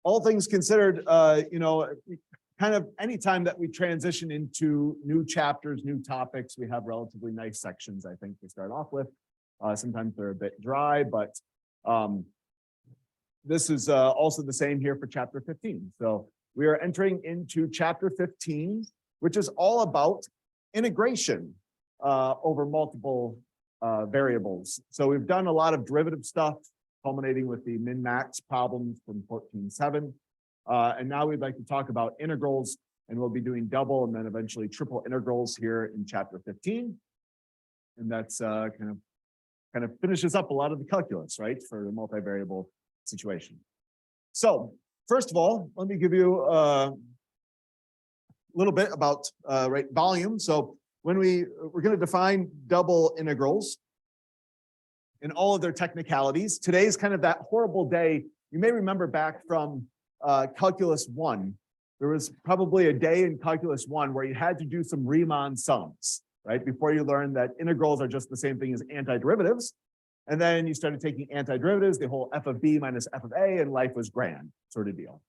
all things considered, kind of anytime that we transition into new chapters, new topics, we have relatively nice sections, I think, to start off with. Sometimes they're a bit dry, but this is also the same here for chapter 15. So we are entering into chapter 15, which is all about integration over multiple variables. So we've done a lot of derivative stuff, culminating with the min-max problems from 14.7. And now we'd like to talk about integrals, and we'll be doing double and then eventually triple integrals here in chapter 15. And that's kind of finishes up a lot of the calculus, right, for the multivariable situation. So first of all, let me give you a little bit about volume. So when we're going to define double integrals in all of their technicalities, today's kind of that horrible day. You may remember back from calculus 1, there was probably a day in calculus 1 where you had to do some Riemann sums, right? Before you learned that integrals are just the same thing as antiderivatives. And then you started taking antiderivatives, the whole f of b minus f of a, and life was grand, sort of deal.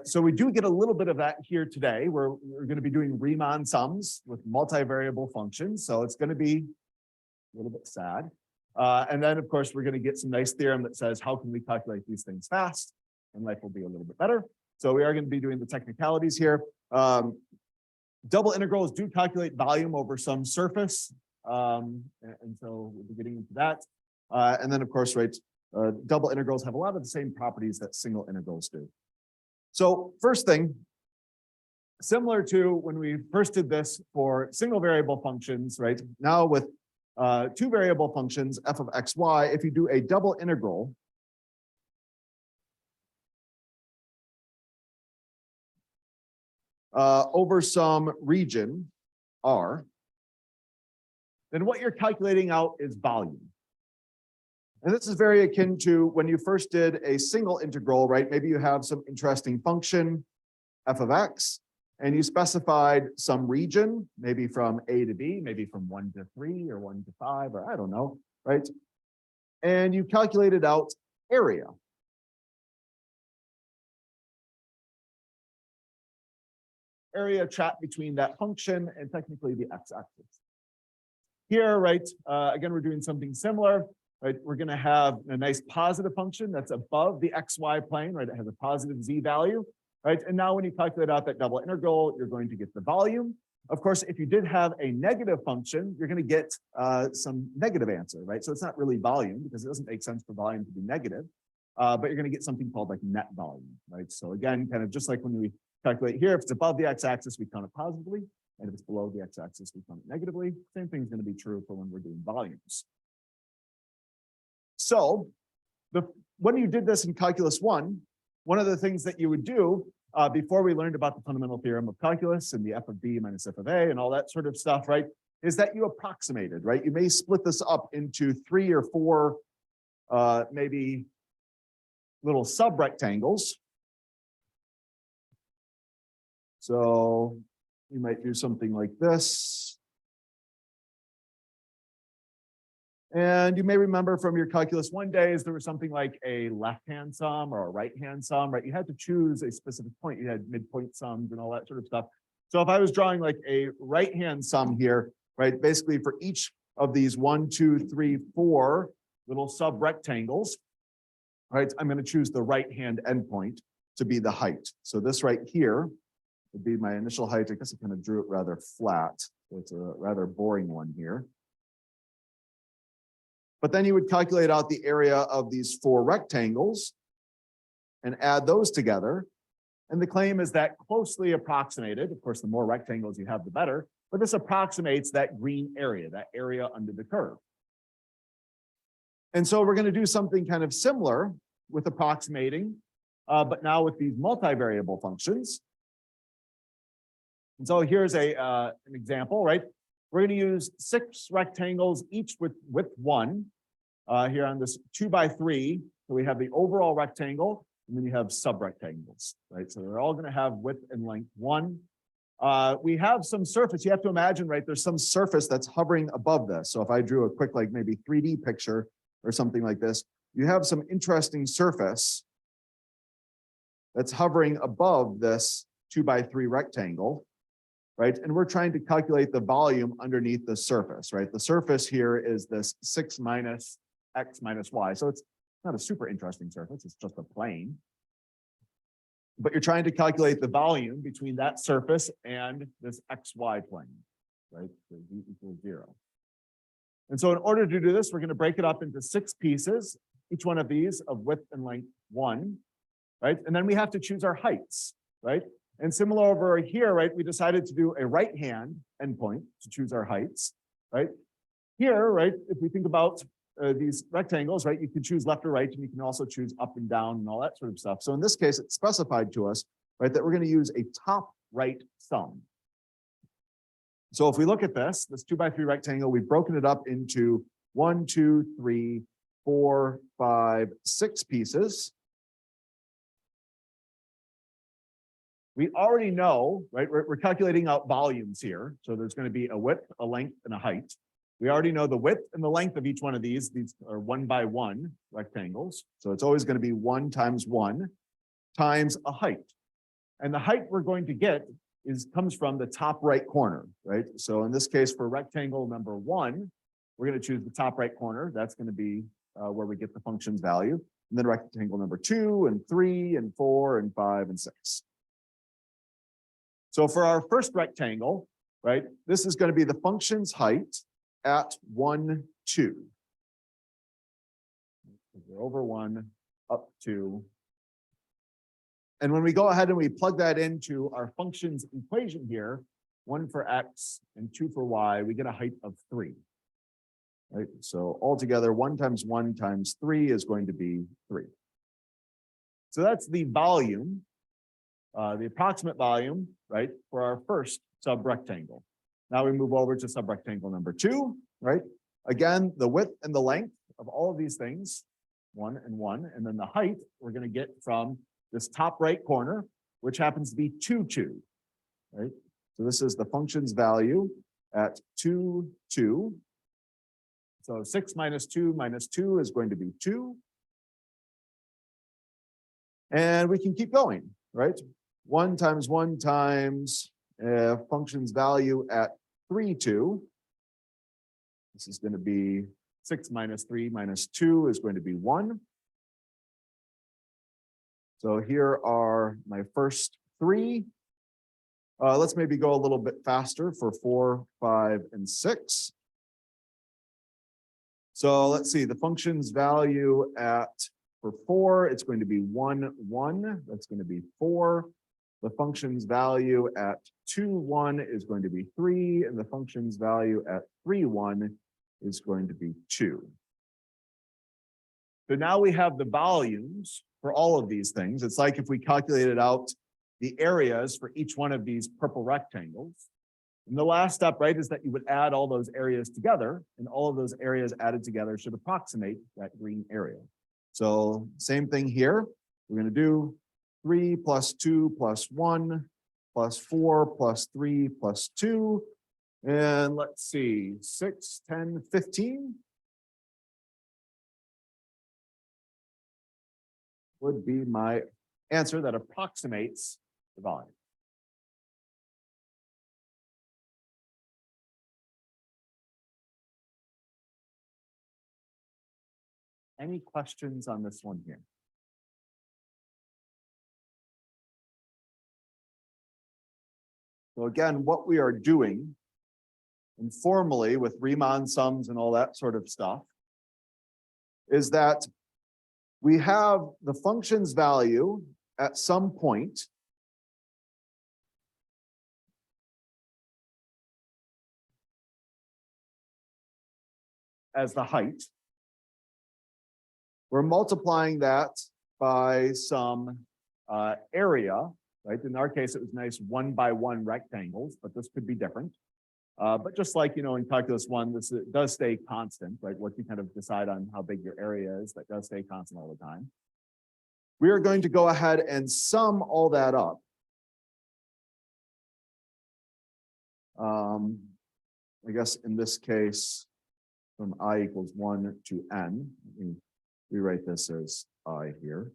So we do get a little bit of that here today. We're going to be doing Riemann sums with multivariable functions. So it's going to be a little bit sad. And then, of course, we're going to get some nice theorem that says, how can we calculate these things fast? And life will be a little bit better. So we are going to be doing the technicalities here. Double integrals do calculate volume over some surface. And so we'll be getting into that. And then, of course, right, double integrals have a lot of the same properties that single integrals do. So first thing, similar to when we first did this for single variable functions, right? Now with two variable functions, f of x, y, if you do a double integral, over some region, R, then what you're calculating out is volume. And this is very akin to when you first did a single integral, right? Maybe you have some interesting function, f of x, and you specified some region, maybe from A to B, maybe from 1 to 3 or 1 to 5, or I don't know, right? And you calculated out area. Area trapped between that function and technically the x-axis. Here, right, again, we're doing something similar, right? We're going to have a nice positive function that's above the xy plane, right? It has a positive z value, right? And now when you calculate out that double integral, you're going to get the volume. Of course, if you did have a negative function, you're going to get some negative answer, right? So it's not really volume because it doesn't make sense for volume to be negative, but you're going to get something called like net volume, right? So again, kind of just like when we calculate here, if it's above the x-axis, we count it positively. And if it's below the x-axis, we count it negatively. Same thing is going to be true for when we're doing volumes. So when you did this in calculus 1, one of the things that you would do before we learned about the fundamental theorem of calculus and the f of b minus f of a and all that sort of stuff, right, is that you approximated, right? You may split this up into 3 or 4 maybe little sub-rectangles. So you might do something like this. And you may remember from your calculus 1 days, there was something like a left-hand sum or a right-hand sum, right? You had to choose a specific point. You had midpoint sums and all that sort of stuff. So if I was drawing like a right-hand sum here, right, basically for each of these 1, 2, 3, 4 little sub-rectangles, right, I'm going to choose the right-hand endpoint to be the height. So this right here would be my initial height. I guess I kind of drew it rather flat. So it's a rather boring one here. But then you would calculate out the area of these 4 rectangles and add those together. And the claim is that closely approximated, of course, the more rectangles you have, the better, but this approximates that green area, that area under the curve. And so we're going to do something kind of similar with approximating, but now with these multivariable functions. And so here's an example, right? We're going to use 6 rectangles, each with width 1 here on this 2 by 3. So we have the overall rectangle, and then you have sub-rectangles, right? So they're all going to have width and length 1. We have some surface. You have to imagine, right? There's some surface that's hovering above this. So if I drew a quick, like maybe 3D picture or something like this, you have some interesting surface that's hovering above this 2x3 rectangle, right? And we're trying to calculate the volume underneath the surface, right? The surface here is this 6 minus x minus y. So it's not a super interesting surface, it's just a plane. But you're trying to calculate the volume between that surface and this xy plane, right? So v equals 0. And so in order to do this, we're going to break it up into 6 pieces, each one of these of width and length 1, right? And then we have to choose our heights, right? And similar over here, right, we decided to do a right-hand endpoint to choose our heights, right? Here, right, if we think about these rectangles, right, you can choose left or right, and you can also choose up and down and all that sort of stuff. So in this case, it's specified to us, right, that we're going to use a top right sum. So if we look at this 2x3 rectangle, we've broken it up into 1, 2, 3, 4, 5, 6 pieces. We already know, right, we're calculating out volumes here. So there's going to be a width, a length, and a height. We already know the width and the length of each one of these. These are 1 by 1 rectangles. So it's always going to be 1 times 1 times a height. And the height we're going to get comes from the top right corner, right? So in this case, for rectangle number 1, we're going to choose the top right corner. That's going to be where we get the function's value. And then rectangle number 2 and 3 and 4 and 5 and 6. So for our first rectangle, right, this is going to be the function's height at 1, 2. We're over 1, up 2. And when we go ahead and we plug that into our function's equation here, 1 for x and 2 for y, we get a height of 3. Right? So altogether, 1 times 1 times 3 is going to be 3. So that's the volume, the approximate volume, right, for our first subrectangle. Now we move over to subrectangle number 2, right? Again, the width and the length of all of these things, 1 and 1, and then the height we're going to get from this top right corner, which happens to be 2, 2, right? So this is the function's value at 2, 2. So 6 minus 2 is going to be 2. And we can keep going, right? 1 times 1 times function's value at 3, 2. This is going to be 6 minus 3 minus 2 is going to be 1. So here are my first 3. Let's maybe go a little bit faster for 4, 5, and 6. So let's see, the function's value for 4, it's going to be 1, 1. That's going to be 4. The function's value at 2, 1 is going to be 3, and the function's value at 3, 1 is going to be 2. So now we have the volumes for all of these things. It's like if we calculated out the areas for each one of these purple rectangles. And the last step, right, is that you would add all those areas together, and all of those areas added together should approximate that green area. So same thing here. We're going to do 3 plus 2 plus 1 plus 4 plus 3 plus 2. And let's see, 6, 10, 15 would be my answer that approximates the volume. Any questions on this one here? So again, what we are doing informally with Riemann sums and all that sort of stuff is that we have the function's value at some point as the height. We're multiplying that by some area, right? In our case, it was nice 1 by 1 rectangles, but this could be different. But just like, you know, in calculus 1, this does stay constant, right? What you kind of decide on how big your area is, that does stay constant all the time. We are going to go ahead and sum all that up. I guess in this case, from I equals 1 to n, let me rewrite this as I here.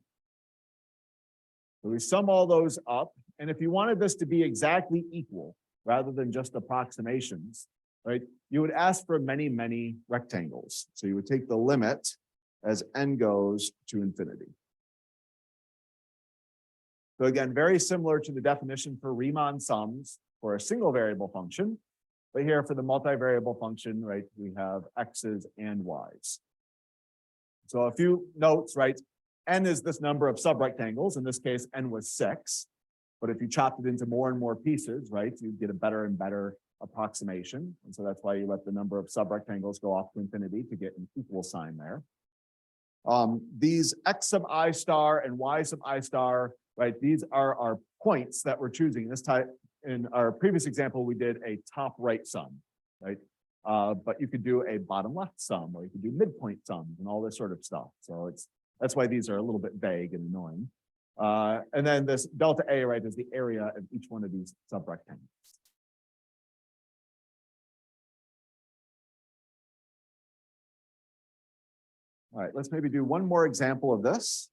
So we sum all those up. And if you wanted this to be exactly equal, rather than just approximations, right, you would ask for many, many rectangles. So you would take the limit as n goes to infinity. So again, very similar to the definition for Riemann sums for a single variable function. But here for the multivariable function, right, we have x's and y's. So a few notes, right? N is this number of subrectangles. In this case, n was 6. But if you chopped it into more and more pieces, right, you get a better and better approximation. And so that's why you let the number of subrectangles go off to infinity to get an equal sign there. These x sub I star and y sub I star, right, these are our points that we're choosing. This time, in our previous example, we did a top right sum, right? But you could do a bottom left sum, or you could do midpoint sums and all this sort of stuff. So that's why these are a little bit vague and annoying. And then this delta A, right, is the area of each one of these subrectangles. All right, let's maybe do one more example of this.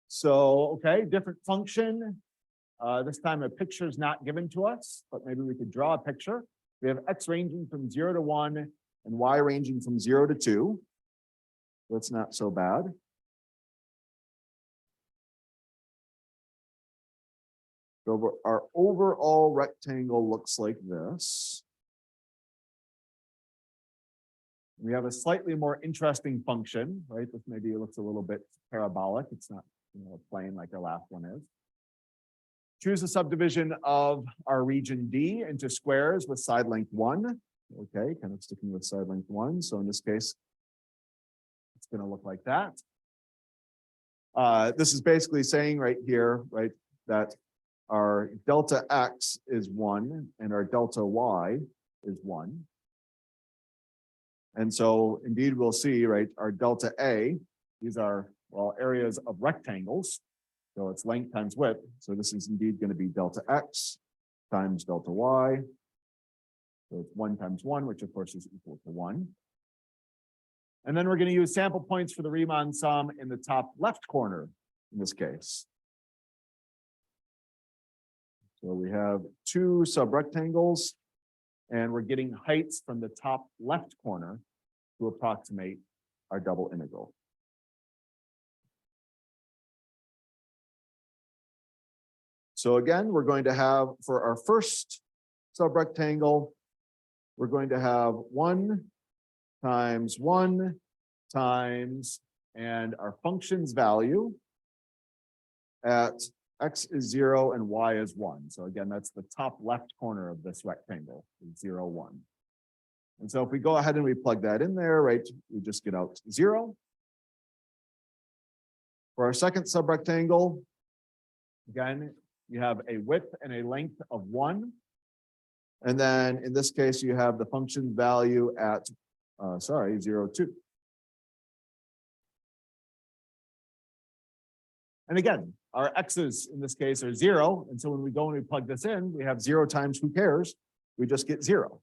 So, okay, different function. This time a picture is not given to us, but maybe we could draw a picture. We have x ranging from 0 to 1 and y ranging from 0 to 2. That's not so bad. So our overall rectangle looks like this. We have a slightly more interesting function, right? This maybe looks a little bit parabolic. It's not, plane like our last one is. Choose a subdivision of our region D into squares with side length 1. Okay, kind of sticking with side length 1. So in this case, it's going to look like that. This is basically saying right here, right, that our delta x is 1 and our delta y is 1. And so indeed we'll see, right, our delta A, these are, well, areas of rectangles. So it's length times width. So this is indeed going to be delta x times delta y. So it's 1 times 1, which of course is equal to 1. And then we're going to use sample points for the Riemann sum in the top left corner in this case. So we have 2 subrectangles, and we're getting heights from the top left corner to approximate our double integral. So again, we're going to have, for our first subrectangle, we're going to have 1 times 1 times, and our function's value at x is 0 and y is 1. So again, that's the top left corner of this rectangle, 0, 1. And so if we go ahead and we plug that in there, right, we just get out 0. For our second subrectangle, again, you have a width and a length of 1. And then in this case, you have the function value at, 0, 2. And again, our x's in this case are 0. And so when we go and we plug this in, we have 0 times who cares? We just get 0.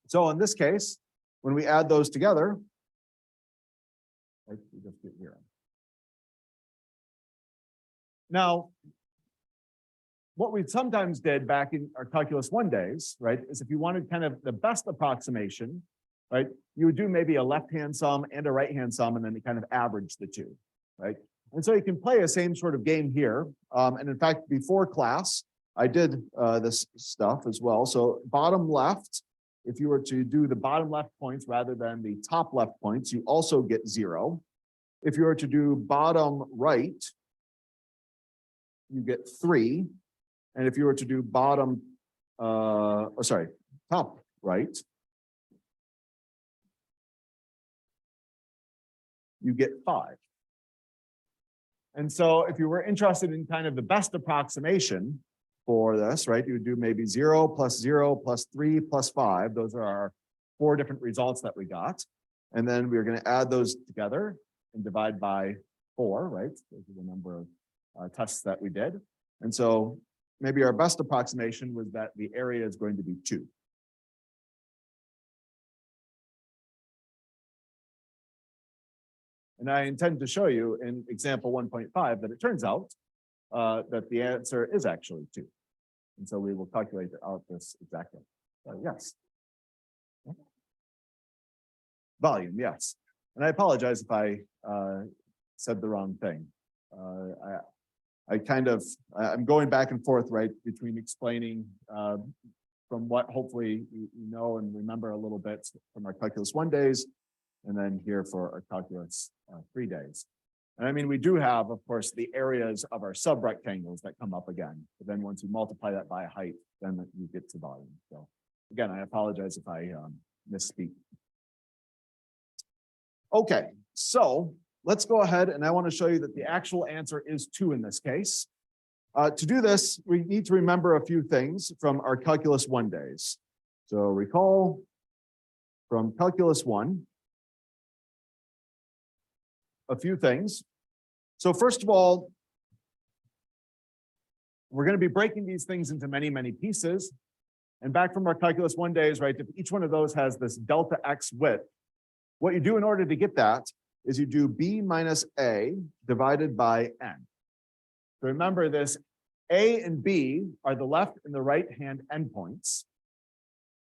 So in this case, when we add those together, right, we just get 0. Now, what we sometimes did back in our Calculus 1 days, right, is if you wanted kind of the best approximation, right, you would do maybe a left-hand sum and a right-hand sum, and then you kind of average the two, right? And so you can play a same sort of game here. And in fact, before class, I did this stuff as well. So bottom left, if you were to do the bottom left points rather than the top left points, you also get 0. If you were to do bottom right, you get 3. And if you were to do top right, you get 5. And so if you were interested in kind of the best approximation for this, right, you would do maybe 0 plus 0 plus 3 plus 5. Those are our 4 different results that we got. And then we're going to add those together and divide by 4, right? Those are the number of tests that we did. And so maybe our best approximation was that the area is going to be 2. And I intend to show you in example 1.5 that it turns out that the answer is actually 2. And so we will calculate out this exactly. Yes. Volume, yes. And I apologize if I said the wrong thing. I'm going back and forth, right, between explaining from what hopefully you know and remember a little bit from our Calculus 1 days, and then here for our Calculus 3 days. And I mean, we do have, of course, the areas of our subrectangles that come up again. But then once you multiply that by height, then you get to volume. So again, I apologize if I misspeak. Okay, so let's go ahead and I want to show you that the actual answer is 2 in this case. To do this, we need to remember a few things from our Calculus 1 days. So recall from Calculus 1, a few things. So first of all, we're going to be breaking these things into many, many pieces. And back from our Calculus 1 days, right, if each one of those has this delta x width, what you do in order to get that is you do b minus a divided by n. So remember this, a and b are the left and the right hand endpoints.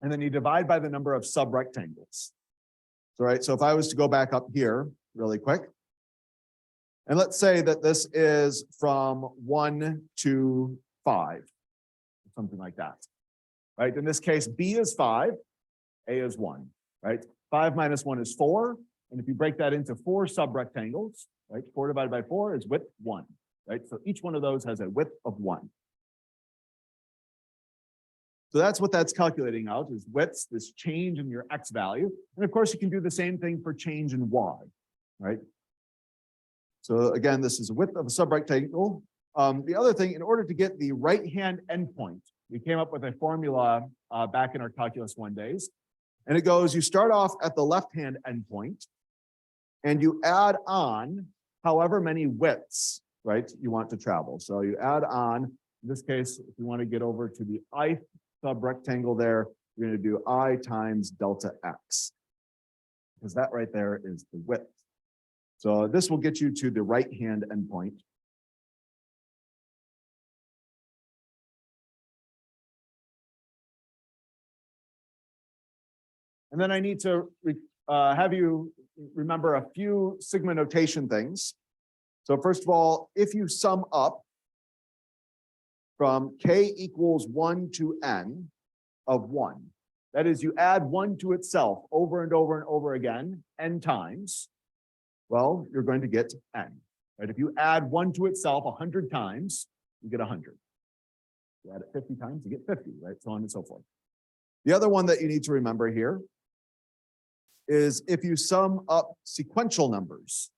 And then you divide by the number of subrectangles. So, right, so if I was to go back up here really quick, and let's say that this is from 1 to 5, something like that, right? In this case, b is 5, a is 1, right? 5 minus 1 is 4. And if you break that into 4 subrectangles, right? 4 divided by 4 is width 1, right? So each one of those has a width of 1. So that's what that's calculating out is widths, this change in your x value. And of course, you can do the same thing for change in y, right? So again, this is a width of a subrectangle. The other thing, in order to get the right-hand endpoint, we came up with a formula back in our Calculus 1 days. And it goes, you start off at the left-hand endpoint, and you add on however many widths, right, you want to travel. So you add on, in this case, if you want to get over to the ith subrectangle there, you're going to do I times delta x, because that right there is the width. So this will get you to the right-hand endpoint. And then I need to have you remember a few sigma notation things. So first of all, if you sum up from k equals 1 to n of 1, that is, you add 1 to itself over and over and over again, n times, well, you're going to get n, right? If you add 1 to itself 100 times, you get 100. You add it 50 times, you get 50, right? So on and so forth. The other one that you need to remember here is if you sum up sequential numbers,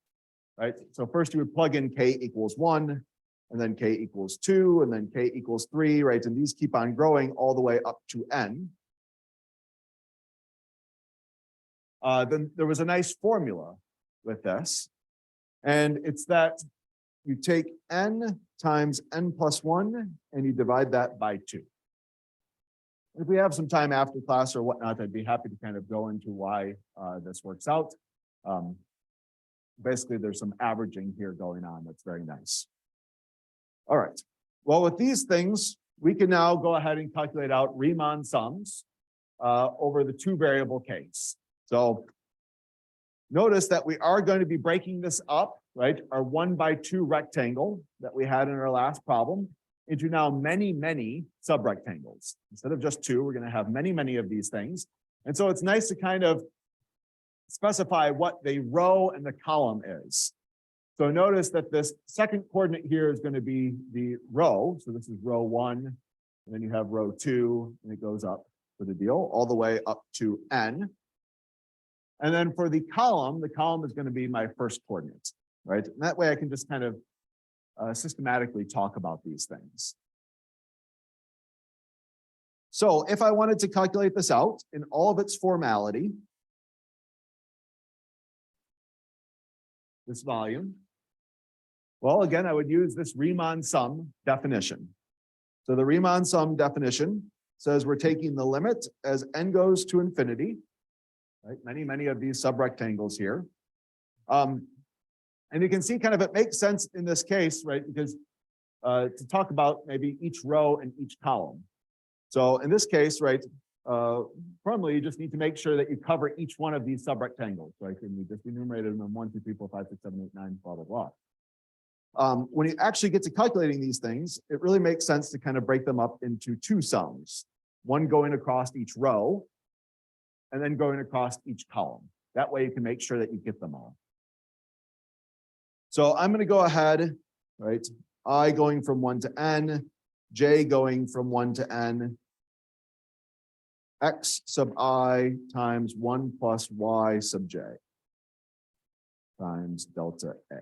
right? So first you would plug in k equals 1, and then k equals 2, and then k equals 3, right? And these keep on growing all the way up to n. Then there was a nice formula with this, and it's that you take n times n plus 1, and you divide that by 2. If we have some time after class or whatnot, I'd be happy to kind of go into why this works out. Basically, there's some averaging here going on that's very nice. All right. Well, with these things, we can now go ahead and calculate out Riemann sums over the 2 variable case. So notice that we are going to be breaking this up, right? Our 1 by 2 rectangle that we had in our last problem into now many, many subrectangles. Instead of just 2, we're going to have many, many of these things. And so it's nice to kind of specify what the row and the column is. So notice that this second coordinate here is going to be the row. So this is row 1, and then you have row 2, and it goes up for the deal all the way up to n. And then for the column is going to be my first coordinate, right? And that way I can just kind of systematically talk about these things. So if I wanted to calculate this out in all of its formality, this volume, well, again, I would use this Riemann sum definition. So the Riemann sum definition says we're taking the limit as n goes to infinity, right? Many, many of these subrectangles here. And you can see kind of it makes sense in this case, right? Because to talk about maybe each row and each column. So in this case, right, formally, you just need to make sure that you cover each one of these subrectangles, right? And we just enumerated them in 1, 2, 3, 4, 5, 6, 7, 8, 9, blah, blah, blah. When you actually get to calculating these things, it really makes sense to kind of break them up into two sums, one going across each row and then going across each column. That way you can make sure that you get them all. So I'm going to go ahead, right? I going from 1 to n, j going from 1 to n, x sub I times 1 plus y sub j times delta A.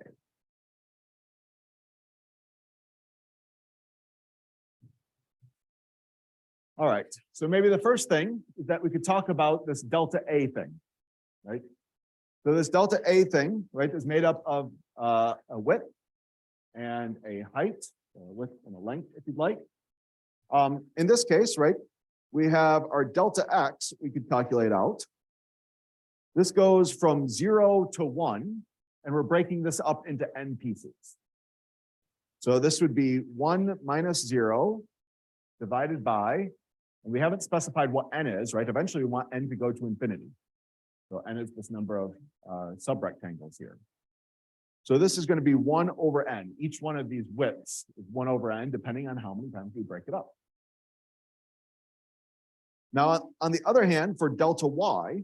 All right, so maybe the first thing is that we could talk about this delta A thing, right? So this delta A thing, right, is made up of a width and a height, a width and a length, if you'd like. In this case, right, we have our delta x we could calculate out. This goes from 0 to 1, and we're breaking this up into n pieces. So this would be 1 minus 0 divided by, and we haven't specified what n is, right? Eventually we want n to go to infinity. So n is this number of subrectangles here. So this is going to be 1 over n. Each one of these widths is 1 over n, depending on how many times we break it up. Now, on the other hand, for delta y,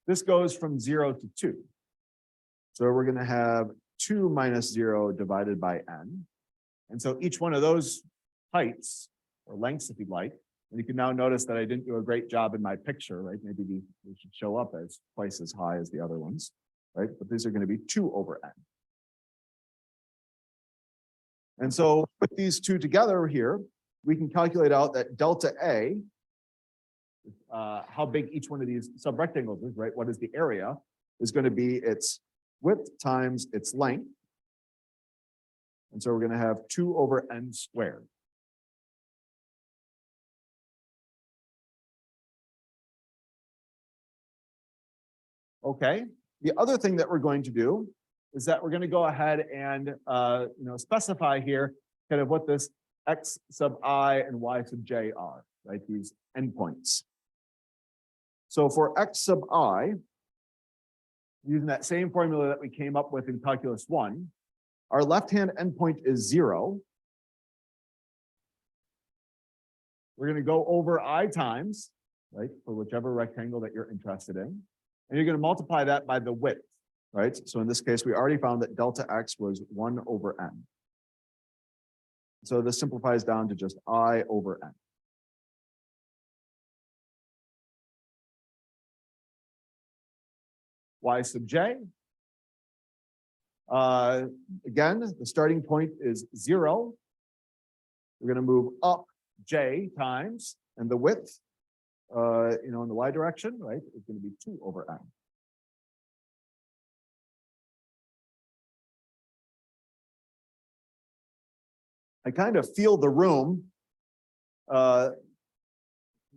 this goes from 0 to 2. So we're going to have 2 minus 0 divided by n. And so each one of those heights, or lengths, if you'd like, and you can now notice that I didn't do a great job in my picture, right? Maybe they should show up as twice as high as the other ones, right? But these are going to be 2 over n. And so with these two together here, we can calculate out that delta A, how big each one of these subrectangles is, right? What is the area, is going to be its width times its length. And so we're going to have 2 over n squared. Okay, the other thing that we're going to do is that we're going to go ahead and specify here kind of what this x sub I and y sub j are, right? These endpoints. So for x sub I, using that same formula that we came up with in calculus 1, our left-hand endpoint is 0. We're going to go over I times, right, for whichever rectangle that you're interested in. And you're going to multiply that by the width, right? So in this case, we already found that delta x was 1 over n. So this simplifies down to just I over n. Y sub j. Again, the starting point is 0. We're going to move up j times, and the width, in the y direction, right, is going to be 2 over n. I kind of feel the room,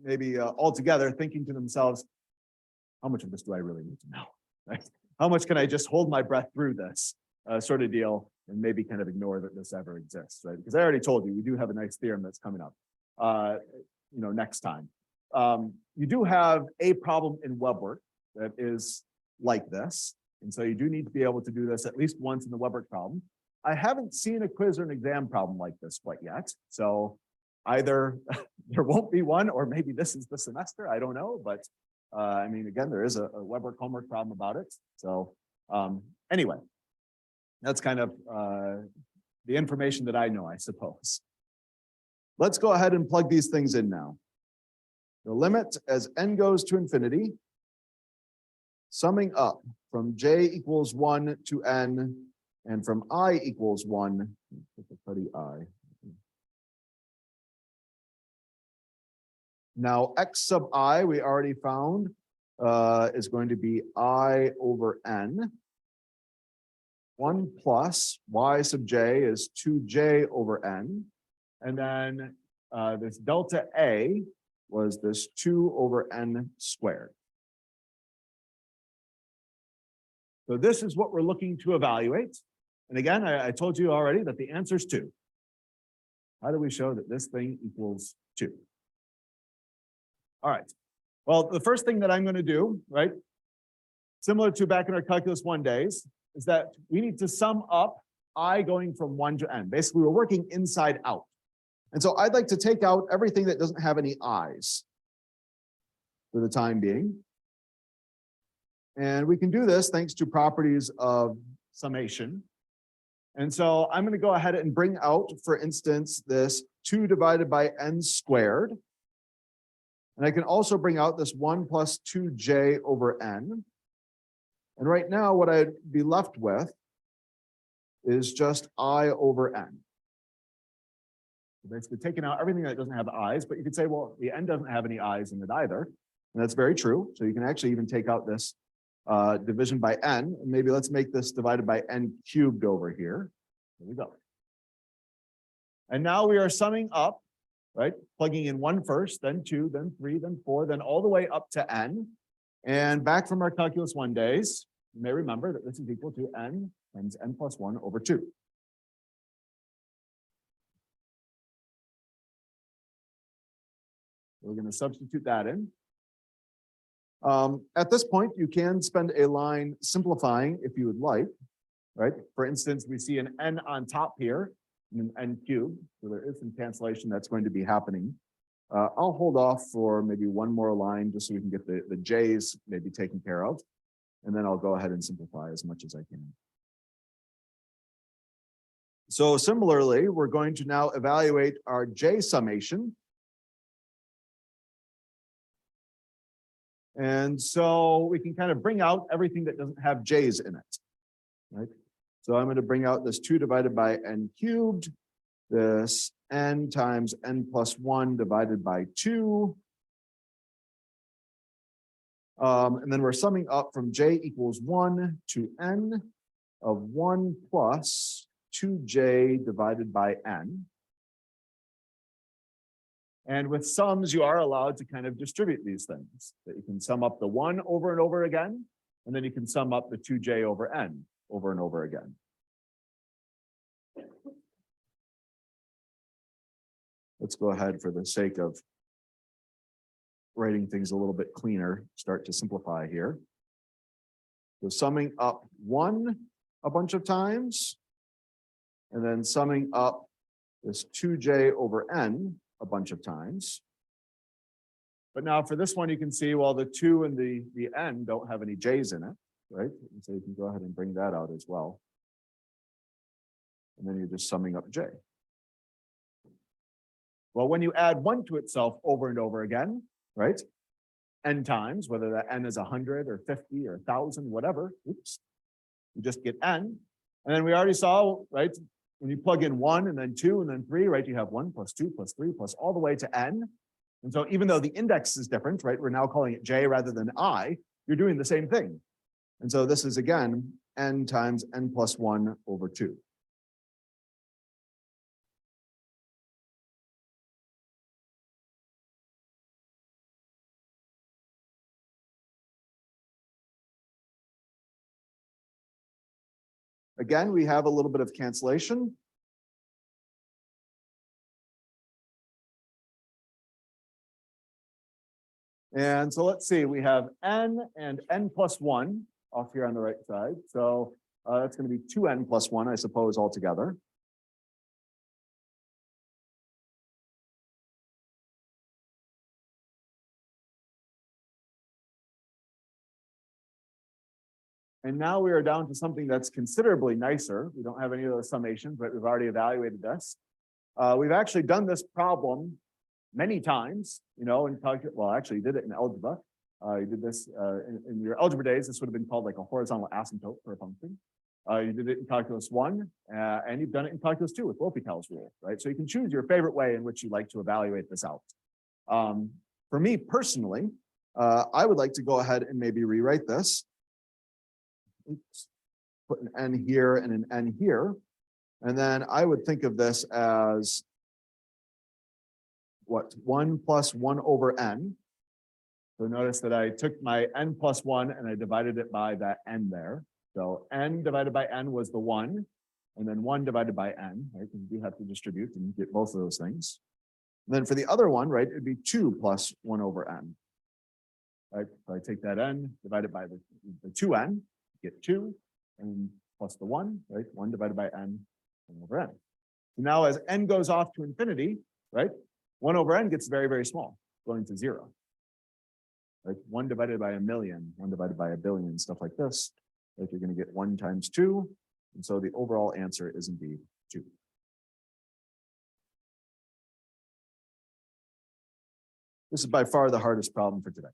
maybe all together, thinking to themselves, how much of this do I really need to know? Right? How much can I just hold my breath through this sort of deal and maybe kind of ignore that this ever exists, right? Because I already told you, we do have a nice theorem that's coming up, next time. You do have a problem in web work that is like this. And so you do need to be able to do this at least once in the web work problem. I haven't seen a quiz or an exam problem like this quite yet. So either there won't be one, or maybe this is the semester, I don't know. But I mean, again, there is a web work homework problem about it. So anyway, that's kind of the information that I know, I suppose. Let's go ahead and plug these things in now. The limit as n goes to infinity, summing up from j equals 1 to n, and from I equals 1, I. Now, x sub I, we already found, is going to be I over n. 1 plus y sub j is 2j over n. And then this delta A was this 2 over n squared. So this is what we're looking to evaluate. And again, I told you already that the answer is 2. How do we show that this thing equals 2? All right. Well, the first thing that I'm going to do, right, similar to back in our Calculus 1 days, is that we need to sum up I going from 1 to n. Basically, we're working inside out. And so I'd like to take out everything that doesn't have any i's for the time being. And we can do this thanks to properties of summation. And so I'm going to go ahead and bring out, for instance, this 2 divided by n squared. And I can also bring out this 1 plus 2j over n. And right now, what I'd be left with is just I over n. Basically taking out everything that doesn't have i's, but you could say, well, the n doesn't have any i's in it either. And that's very true. So you can actually even take out this division by n, and maybe let's make this divided by n cubed over here. There we go. And now we are summing up, right? Plugging in 1 first, then 2, then 3, then 4, then all the way up to n. And back from our Calculus 1 days, you may remember that this is equal to n times n plus 1 over 2. We're going to substitute that in. At this point, you can spend a line simplifying if you would like, right? For instance, we see an n on top here, and an n cubed, so there is some cancellation that's going to be happening. I'll hold off for maybe one more line just so we can get the j's maybe taken care of, and then I'll go ahead and simplify as much as I can. So similarly, we're going to now evaluate our j summation. And so we can kind of bring out everything that doesn't have j's in it, right? So I'm going to bring out this 2 divided by n cubed, this n times n plus 1 divided by 2. And then we're summing up from j equals 1 to n of 1 plus 2j divided by n. And with sums, you are allowed to kind of distribute these things. That you can sum up the 1 over and over again, and then you can sum up the 2j over n over and over again. Let's go ahead, for the sake of writing things a little bit cleaner, start to simplify here. So summing up 1 a bunch of times, and then summing up this 2j over n a bunch of times. But now for this one, you can see, well, the 2 and the n don't have any j's in it, right? And so you can go ahead and bring that out as well. And then you're just summing up j. Well, when you add 1 to itself over and over again, right? N times, whether that n is 100 or 50 or 1,000, whatever, oops, you just get n. And then we already saw, right? When you plug in 1 and then 2 and then 3, right, you have 1 plus 2 plus 3 plus all the way to n. And so even though the index is different, right, we're now calling it j rather than I, you're doing the same thing. And so this is, again, n times n plus 1 over 2. Again, we have a little bit of cancellation. And so let's see, we have n and n plus 1 off here on the right side. So that's going to be 2n plus 1, I suppose, altogether. And now we are down to something that's considerably nicer. We don't have any of those summations, but we've already evaluated this. We've actually done this problem many times, you know, in calculus. Well, actually, you did it in algebra. You did this in your algebra days. This would have been called like a horizontal asymptote for a function. You did it in calculus 1, and you've done it in calculus 2 with L'Hopital's rule, right? So you can choose your favorite way in which you like to evaluate this out. For me personally, I would like to go ahead and maybe rewrite this. Oops. Put an n here and an n here. And then I would think of this as what, 1 plus 1 over n. So notice that I took my n plus 1 and I divided it by that n there. So n divided by n was the 1, and then 1 divided by n, right? Because you do have to distribute and get both of those things. And then for the other one, right, it'd be 2 plus 1 over n. Right? So I take that n, divide it by the 2n, get 2, and plus the 1, right? 1 divided by n, 1 over n. So now as n goes off to infinity, right? 1 over n gets very, very small, going to 0. Right? 1 divided by a million, 1 divided by a billion, stuff like this. Right? You're going to get 1 times 2. And so the overall answer is indeed 2. This is by far the hardest problem for today.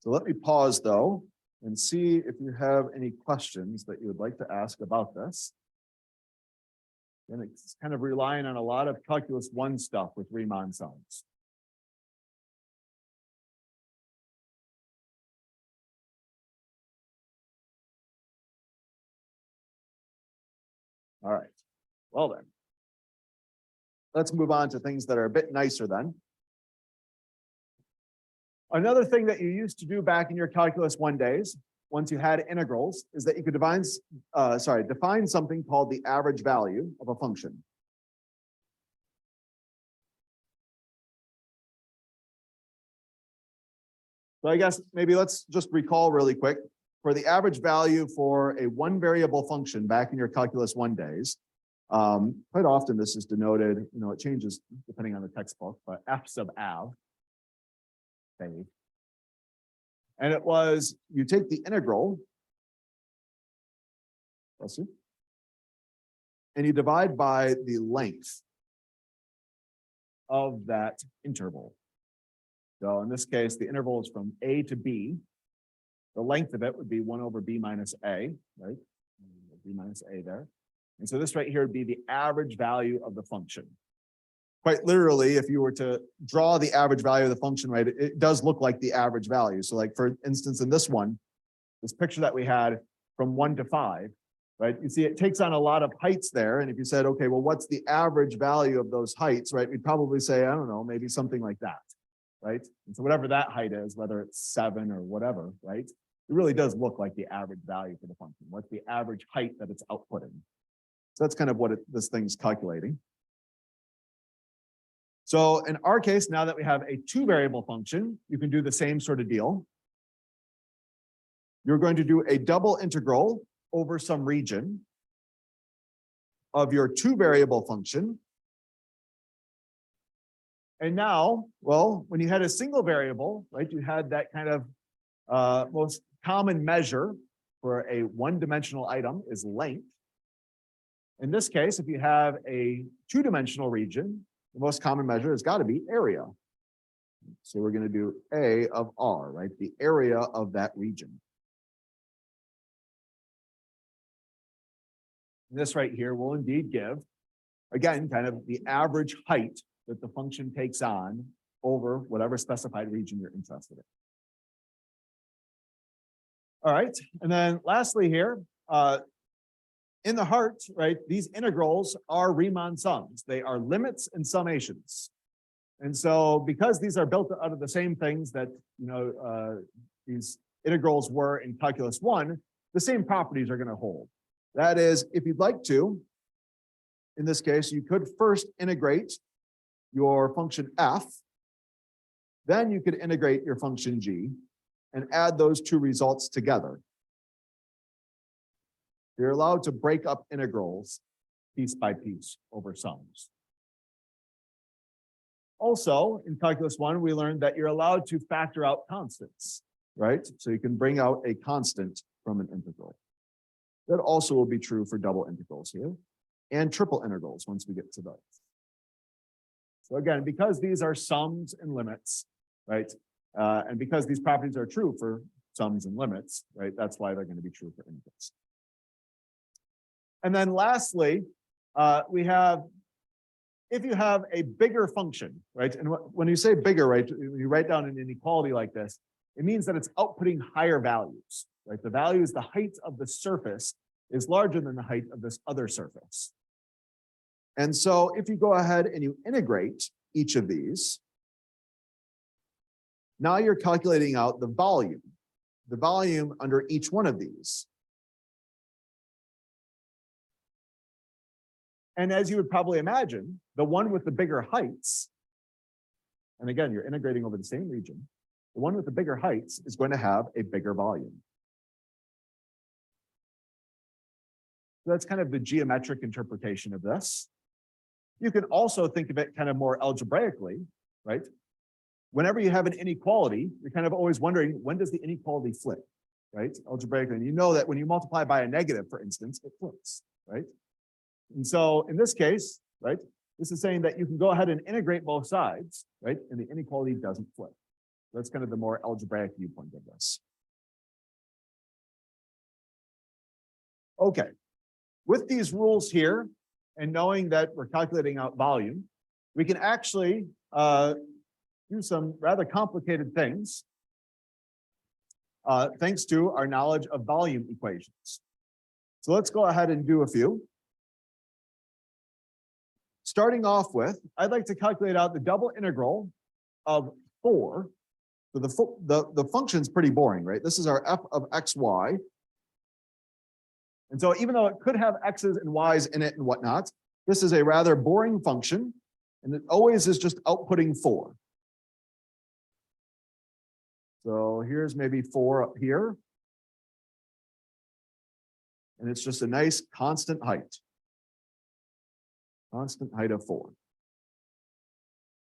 So let me pause though and see if you have any questions that you would like to ask about this. And it's kind of relying on a lot of calculus 1 stuff with Riemann sums. All right, well then, let's move on to things that are a bit nicer then. Another thing that you used to do back in your calculus 1 days, once you had integrals, is that you could define something called the average value of a function. So I guess maybe let's just recall really quick. For the average value for a 1 variable function back in your calculus 1 days, quite often this is denoted, it changes depending on the textbook, but f sub av. And it was, you take the integral, and you divide by the length of that interval. So in this case, the interval is from a to b. The length of it would be 1 over b minus a, right? B minus a there. And so this right here would be the average value of the function. Quite literally, if you were to draw the average value of the function, right, it does look like the average value. So like, for instance, in this one, this picture that we had from 1 to 5, right? You see it takes on a lot of heights there. And if you said, okay, well, what's the average value of those heights, right? We'd probably say, I don't know, maybe something like that, right? And so whatever that height is, whether it's 7 or whatever, right? It really does look like the average value for the function. What's the average height that it's outputting? So that's kind of what this thing's calculating. So in our case, now that we have a 2 variable function, you can do the same sort of deal. You're going to do a double integral over some region of your 2 variable function. And now, well, when you had a single variable, right, you had that kind of most common measure for a 1-dimensional item is length. In this case, if you have a 2-dimensional region, the most common measure has got to be area. So we're going to do A of R, right? The area of that region. And this right here will indeed give, again, kind of the average height that the function takes on over whatever specified region you're interested in. All right, and then lastly here, in the heart, right, these integrals are Riemann sums. They are limits and summations. And so because these are built out of the same things that, these integrals were in calculus 1, the same properties are going to hold. That is, if you'd like to, in this case, you could first integrate your function f, then you could integrate your function g and add those 2 results together. You're allowed to break up integrals piece by piece over sums. Also, in calculus 1, we learned that you're allowed to factor out constants, right? So you can bring out a constant from an integral. That also will be true for double integrals here and triple integrals once we get to those. So again, because these are sums and limits, right? And because these properties are true for sums and limits, right? That's why they're going to be true for integrals. And then lastly, we have, if you have a bigger function, right? And when you say bigger, right, when you write down an inequality like this, it means that it's outputting higher values, right? The value is the height of the surface is larger than the height of this other surface. And so if you go ahead and you integrate each of these, now you're calculating out the volume the volume under each one of these. And as you would probably imagine, the one with the bigger heights, and again, you're integrating over the same region, the one with the bigger heights is going to have a bigger volume. So that's kind of the geometric interpretation of this. You can also think of it kind of more algebraically, right? Whenever you have an inequality, you're kind of always wondering, when does the inequality flip, right? Algebraically, and you know that when you multiply by a negative, for instance, it flips, right? And so in this case, right, this is saying that you can go ahead and integrate both sides, right? And the inequality doesn't flip. That's kind of the more algebraic viewpoint of this. Okay, with these rules here, and knowing that we're calculating out volume, we can actually do some rather complicated things thanks to our knowledge of volume equations. So let's go ahead and do a few. Starting off with, I'd like to calculate out the double integral of 4. So the function's pretty boring, right? This is our f of xy. And so even though it could have x's and y's in it and whatnot, this is a rather boring function, and it always is just outputting 4. So here's maybe 4 up here. And it's just a nice constant height. Constant height of 4.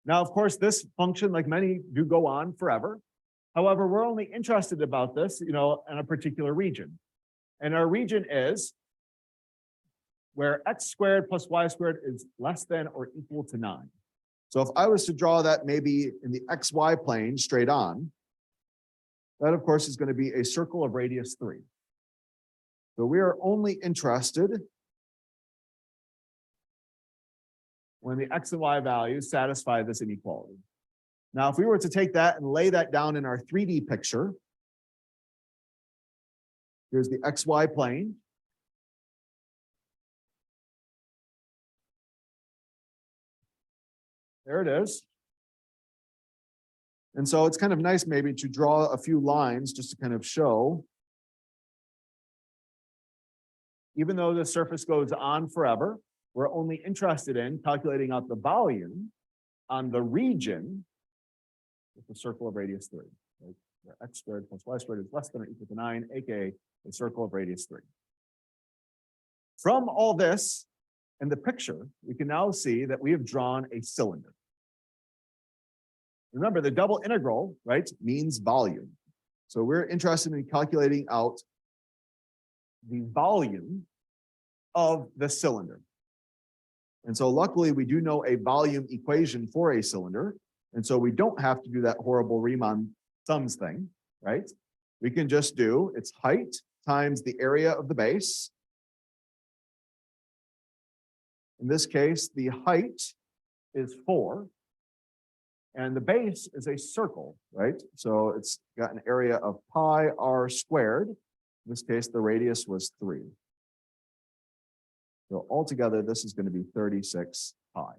Now, of course, this function, like many, do go on forever. However, we're only interested about this, in a particular region. And our region is where x squared plus y squared is less than or equal to 9. So if I was to draw that maybe in the xy plane straight on, that of course is going to be a circle of radius 3. So we are only interested when the x and y values satisfy this inequality. Now, if we were to take that and lay that down in our 3D picture, here's the xy plane. There it is. And so it's kind of nice maybe to draw a few lines just to kind of show, even though the surface goes on forever, we're only interested in calculating out the volume on the region with the circle of radius 3. Right? Where x squared plus y squared is less than or equal to 9, aka a circle of radius 3. From all this in the picture, we can now see that we have drawn a cylinder. Remember, the double integral, right, means volume. So we're interested in calculating out the volume of the cylinder. And so luckily, we do know a volume equation for a cylinder. And so we don't have to do that horrible Riemann sums thing, right? We can just do its height times the area of the base. In this case, the height is 4. And the base is a circle, right? So it's got an area of pi r squared. In this case, the radius was 3. So altogether, this is going to be 36 pi.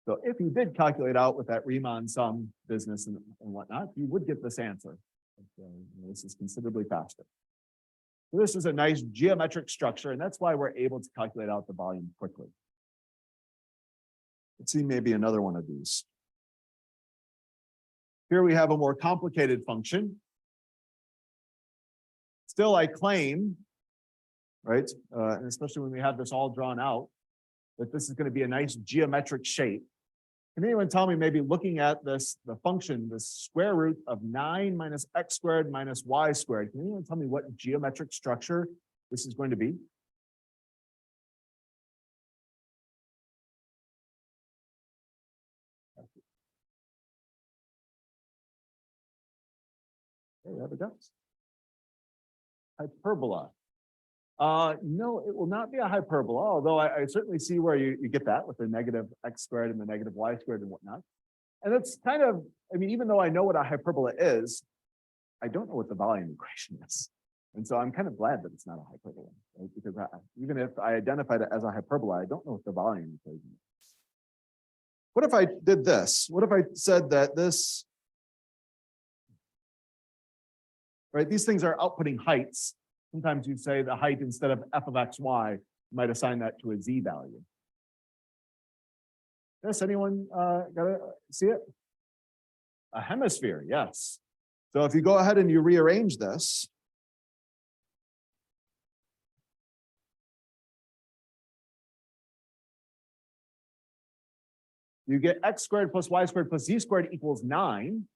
So if you did calculate out with that Riemann sum business and whatnot, you would get this answer. This is considerably faster. So this is a nice geometric structure, and that's why we're able to calculate out the volume quickly. Let's see maybe another one of these. Here we have a more complicated function. Still, I claim, right, and especially when we have this all drawn out, that this is going to be a nice geometric shape. Can anyone tell me, maybe looking at this, the function, the square root of 9 minus x squared minus y squared, can anyone tell me what geometric structure this is going to be? Okay, there it goes. Hyperbola. No, it will not be a hyperbola, although I certainly see where you get that with the negative x squared and the negative y squared and whatnot. And it's kind of, I mean, even though I know what a hyperbola is, I don't know what the volume equation is. And so I'm kind of glad that it's not a hyperbola, right? Because even if I identified it as a hyperbola, I don't know what the volume equation is. What if I did this? What if I said that this right? These things are outputting heights. Sometimes you say the height instead of f of xy, you might assign that to a z value. Yes, anyone gotta see it? A hemisphere, yes. So if you go ahead and you rearrange this, you get x squared plus y squared plus z squared equals 9.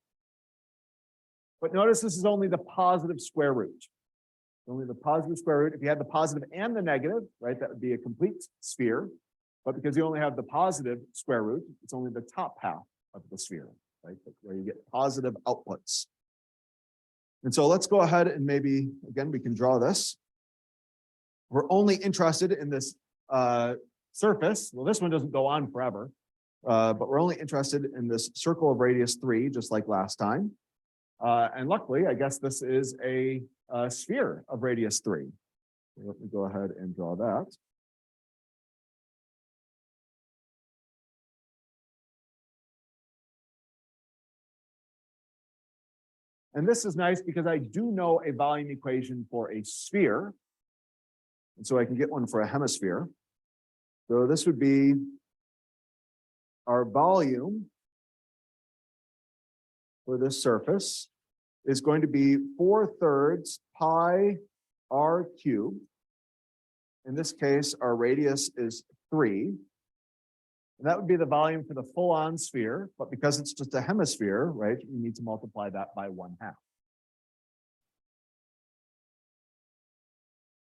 But notice this is only the positive square root. Only the positive square root. If you had the positive and the negative, right, that would be a complete sphere. But because you only have the positive square root, it's only the top half of the sphere, right, where you get positive outputs. And so let's go ahead and maybe, again, we can draw this. We're only interested in this surface. Well, this one doesn't go on forever, but we're only interested in this circle of radius 3, just like last time. And luckily, I guess this is a sphere of radius 3. So let me go ahead and draw that. And this is nice because I do know a volume equation for a sphere. And so I can get one for a hemisphere. So this would be our volume for this surface is going to be 4/3 pi r cubed. In this case, our radius is 3. And that would be the volume for the full-on sphere, but because it's just a hemisphere, right, you need to multiply that by 1/2.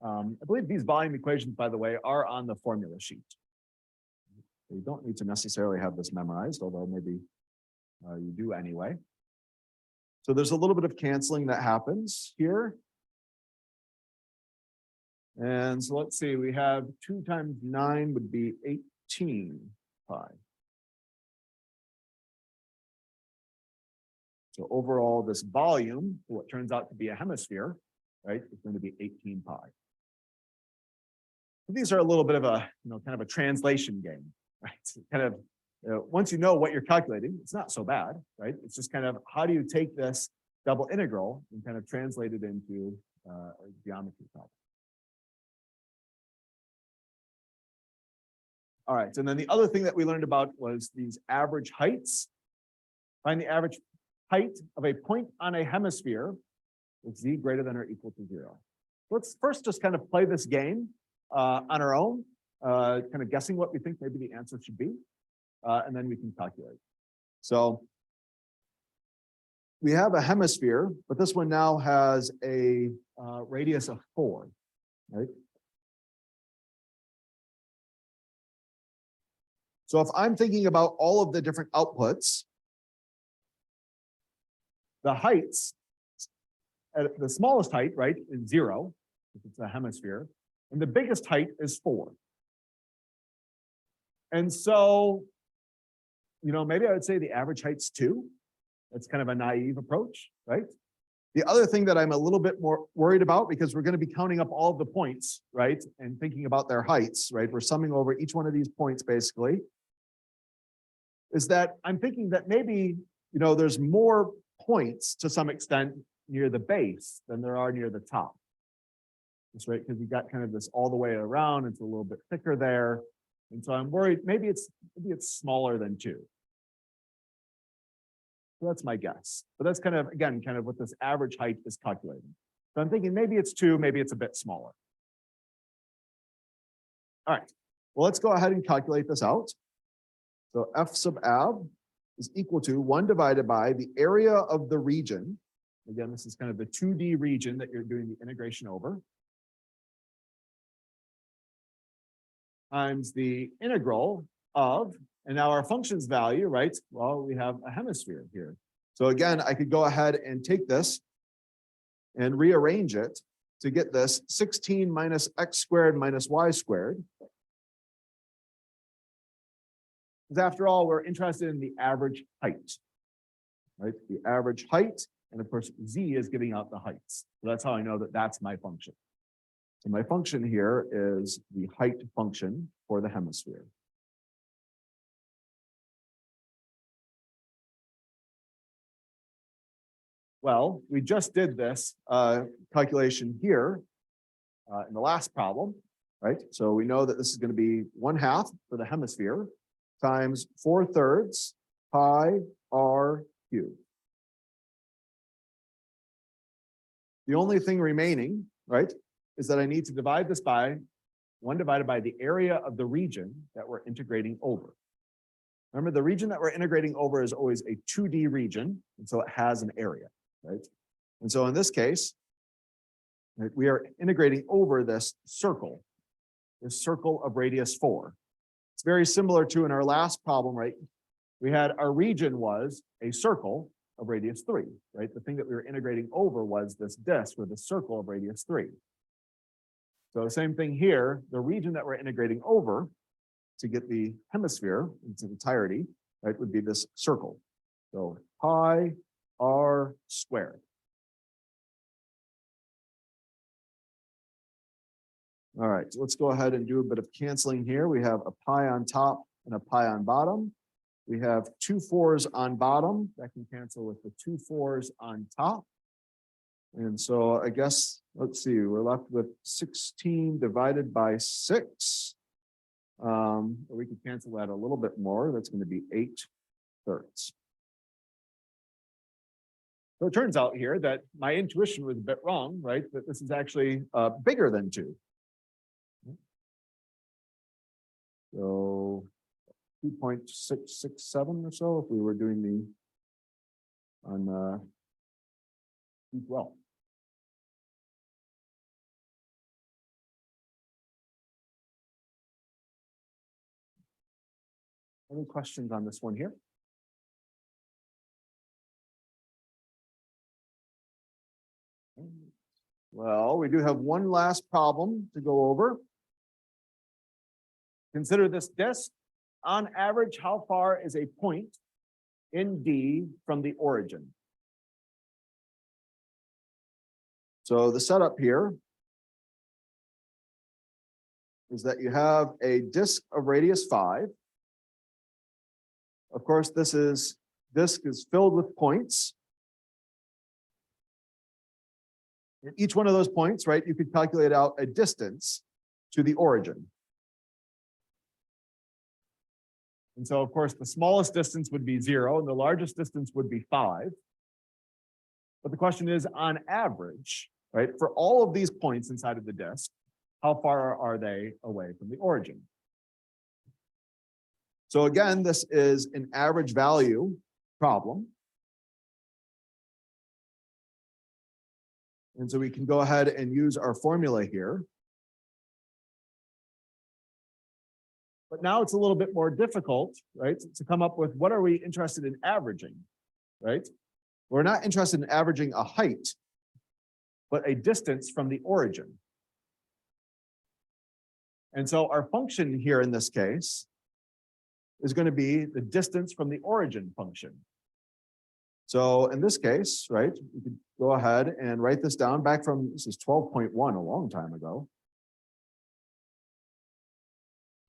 I believe these volume equations, by the way, are on the formula sheet. You don't need to necessarily have this memorized, although maybe you do anyway. So there's a little bit of canceling that happens here. And so let's see, we have 2 times 9 would be 18 pi. So overall, this volume, what turns out to be a hemisphere, right, is going to be 18 pi. So these are a little bit of a, kind of a translation game, right? So kind of, once you know what you're calculating, it's not so bad, right? It's just kind of, how do you take this double integral and kind of translate it into a geometry problem? All right, and then the other thing that we learned about was these average heights. Find the average height of a point on a hemisphere with z greater than or equal to 0. Let's first just kind of play this game on our own, kind of guessing what we think maybe the answer should be, and then we can calculate. So we have a hemisphere, but this one now has a radius of 4, right? So if I'm thinking about all of the different outputs, the heights, at the smallest height, right, is 0, if it's a hemisphere, and the biggest height is 4. And so, maybe I would say the average height's 2. That's kind of a naive approach, right? The other thing that I'm a little bit more worried about, because we're going to be counting up all of the points, right, and thinking about their heights, right? We're summing over each one of these points, basically, is that I'm thinking that maybe, there's more points to some extent near the base than there are near the top. That's right, because you got kind of this all the way around. It's a little bit thicker there. And so I'm worried maybe it's smaller than 2. So that's my guess. But that's kind of, again, kind of what this average height is calculating. So I'm thinking maybe it's 2, maybe it's a bit smaller. All right, well, let's go ahead and calculate this out. So F sub ab is equal to 1 divided by the area of the region. Again, this is kind of the 2D region that you're doing the integration over, times the integral of, and now our function's value, right? Well, we have a hemisphere here. So again, I could go ahead and take this and rearrange it to get this 16 minus x squared minus y squared. Because after all, we're interested in the average height, right? The average height, and of course, z is giving out the heights. So that's how I know that that's my function. So my function here is the height function for the hemisphere. Well, we just did this calculation here in the last problem, right? So we know that this is going to be 1/2 for the hemisphere times 4/3 pi r cubed. The only thing remaining, right, is that I need to divide this by 1 divided by the area of the region that we're integrating over. Remember, the region that we're integrating over is always a 2D region, and so it has an area, right? And so in this case, right, we are integrating over this circle of radius 4. It's very similar to in our last problem, right? We had our region was a circle of radius 3, right? The thing that we were integrating over was this disk with a circle of radius 3. So same thing here, the region that we're integrating over to get the hemisphere into entirety, right, would be this circle. So pi r squared. All right, so let's go ahead and do a bit of canceling here. We have a pi on top and a pi on bottom. We have 2 4s on bottom that can cancel with the 2 4s on top. And so I guess, let's see, we're left with 16 divided by 6. Or we could cancel that a little bit more. That's going to be 8/3. So it turns out here that my intuition was a bit wrong, right? That this is actually bigger than 2. So 2.667 or so if we were doing the on well. Any questions on this one here? Well, we do have one last problem to go over. Consider this disk. On average, how far is a point in D from the origin? So the setup here is that you have a disk of radius 5. Of course, this disk is filled with points. And each one of those points, right, you could calculate out a distance to the origin. And so, of course, the smallest distance would be 0, and the largest distance would be 5. But the question is, on average, right, for all of these points inside of the disk, how far are they away from the origin? So again, this is an average value problem. And so we can go ahead and use our formula here. But now it's a little bit more difficult, right, to come up with what are we interested in averaging, right? We're not interested in averaging a height, but a distance from the origin. And so our function here in this case is going to be the distance from the origin function. So in this case, right, we could go ahead and write this down back from, this is 12.1, a long time ago.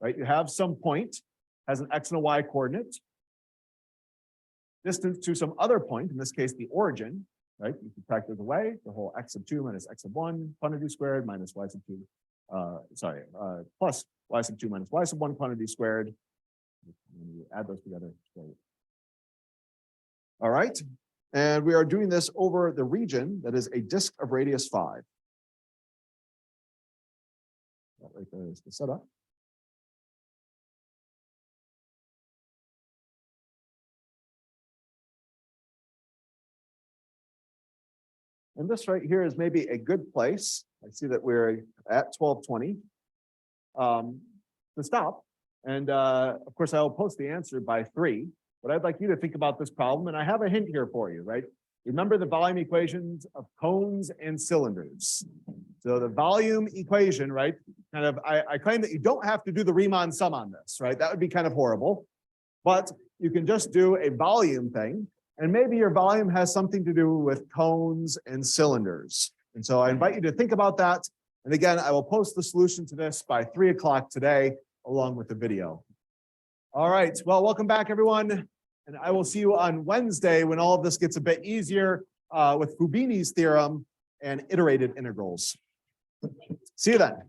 Right, you have some point, has an x and a y coordinate. Distance to some other point, in this case, the origin, right? You can factor away the whole x sub 2 minus x sub 1 quantity squared minus y sub 2, plus y sub 2 minus y sub 1 quantity squared. And you add those together. All right, and we are doing this over the region that is a disk of radius 5. That right there is the setup. And this right here is maybe a good place. I see that we're at 12:20 to stop. And of course, I will post the answer by 3. But I'd like you to think about this problem. And I have a hint here for you, right? Remember the volume equations of cones and cylinders. So the volume equation, right? Kind of, I claim that you don't have to do the Riemann sum on this, right? That would be kind of horrible. But you can just do a volume thing. And maybe your volume has something to do with cones and cylinders. And so I invite you to think about that. And again, I will post the solution to this by 3 o'clock today, along with the video. All right, well, welcome back, everyone. And I will see you on Wednesday when all of this gets a bit easier. with Fubini's theorem and iterated integrals. See you then.